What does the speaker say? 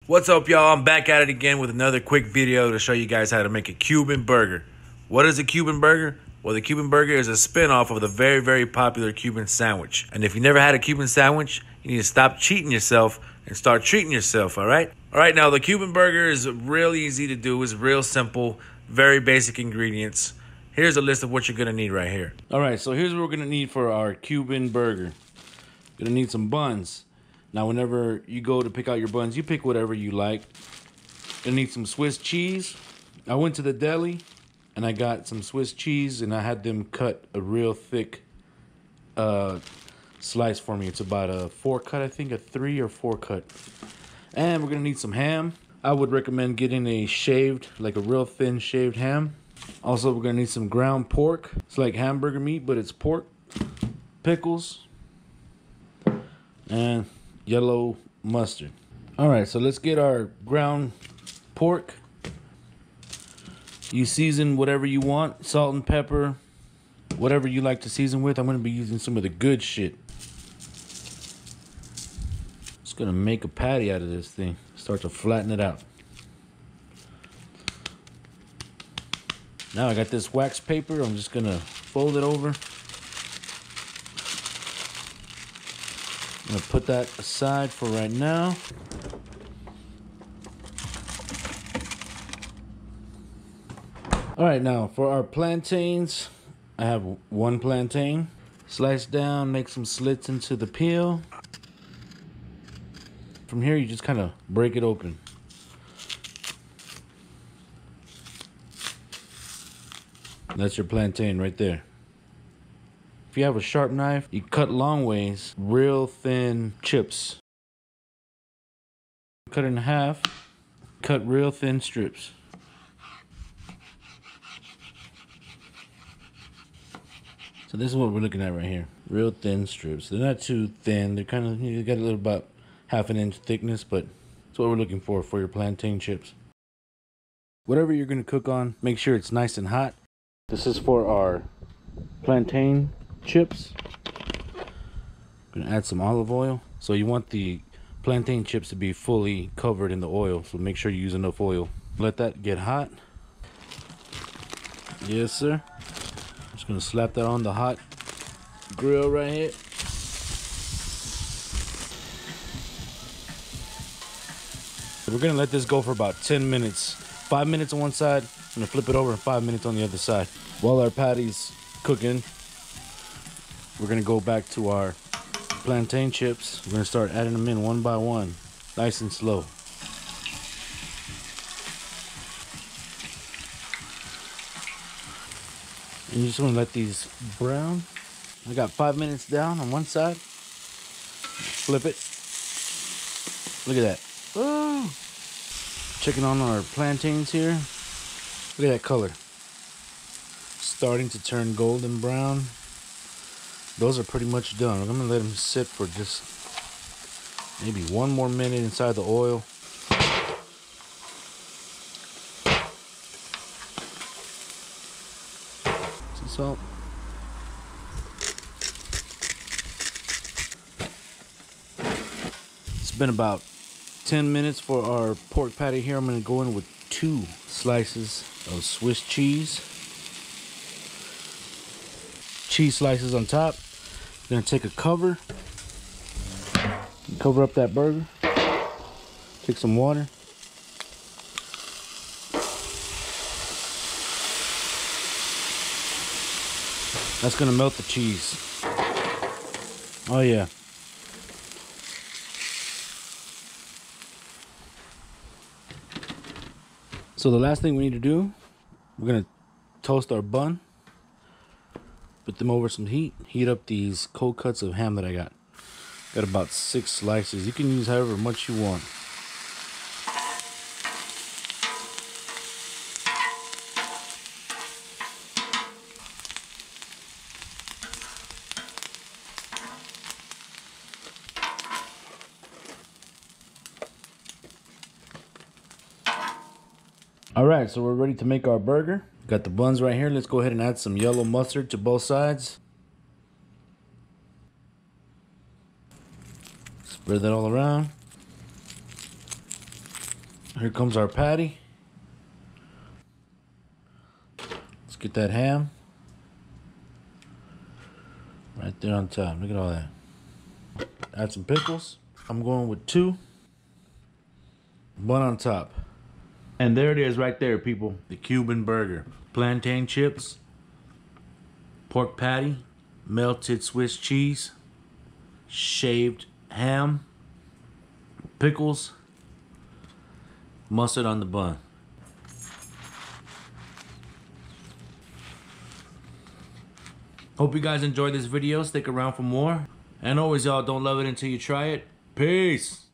What's up, y'all? I'm back at it again with another quick video to show you guys how to make a Cuban burger. What is a Cuban burger? Well, the Cuban burger is a spin-off of the very, very popular Cuban sandwich. And if you never had a Cuban sandwich, you need to stop cheating yourself and start treating yourself, all right? All right, now the Cuban burger is real easy to do. It's real simple, very basic ingredients. Here's a list of what you're gonna need right here. All right, so here's what we're gonna need for our Cuban burger. You're gonna need some buns. Now, whenever you go to pick out your buns, you pick whatever you like. You'll need some Swiss cheese. I went to the deli and I got some Swiss cheese and I had them cut a real thick slice for me. It's about a 4 cut, I think, a 3 or 4 cut. And we're gonna need some ham. I would recommend getting a shaved, like a real thin shaved ham. Also, we're gonna need some ground pork. It's like hamburger meat, but it's pork. Pickles. And yellow mustard. All right, so let's get our ground pork. You season whatever you want, salt and pepper, whatever you like to season with. I'm gonna be using some of the good shit. Just gonna make a patty out of this thing. Start to flatten it out. Now I got this wax paper. I'm just gonna fold it over. I'm gonna put that aside for right now. All right, now for our plantains, I have 1 plantain. Slice down, make some slits into the peel. From here, you just kind of break it open. That's your plantain right there. If you have a sharp knife, you cut long ways, real thin chips. Cut it in half, cut real thin strips. So this is what we're looking at right here. Real thin strips. They're not too thin. They're kind of, you got a little about 1/2 inch thickness, but that's what we're looking for your plantain chips. Whatever you're gonna cook on, make sure it's nice and hot. This is for our plantain chips. I'm gonna add some olive oil. So you want the plantain chips to be fully covered in the oil, so make sure you use enough oil. Let that get hot. Yes, sir. Just gonna slap that on the hot grill right here. So we're gonna let this go for about 10 minutes. 5 minutes on one side, I'm gonna flip it over, and 5 minutes on the other side. While our patty's cooking, we're gonna go back to our plantain chips. We're gonna start adding them in one by one, nice and slow. And you just wanna let these brown. I got 5 minutes down on one side. Flip it. Look at that. Woo! Checking on our plantains here. Look at that color. Starting to turn golden brown. Those are pretty much done. I'm gonna let them sit for just maybe 1 more minute inside the oil. Some salt. It's been about 10 minutes for our pork patty here. I'm gonna go in with 2 slices of Swiss cheese. Cheese slices on top. Gonna take a cover up that burger. Take some water. That's gonna melt the cheese. Oh yeah. So the last thing we need to do, we're gonna toast our bun. Put them over some heat. Heat up these cold cuts of ham that I got. Got about 6 slices. You can use however much you want. All right, so we're ready to make our burger. Got the buns right here. Let's go ahead and add some yellow mustard to both sides. Spread that all around. Here comes our patty. Let's get that ham. Right there on top. Look at all that. Add some pickles. I'm going with 2. Bun on top. And there it is right there, people. The Cuban burger. Plantain chips. Pork patty. Melted Swiss cheese. Shaved ham. Pickles. Mustard on the bun. Hope you guys enjoyed this video. Stick around for more. And always, y'all, don't love it until you try it. Peace.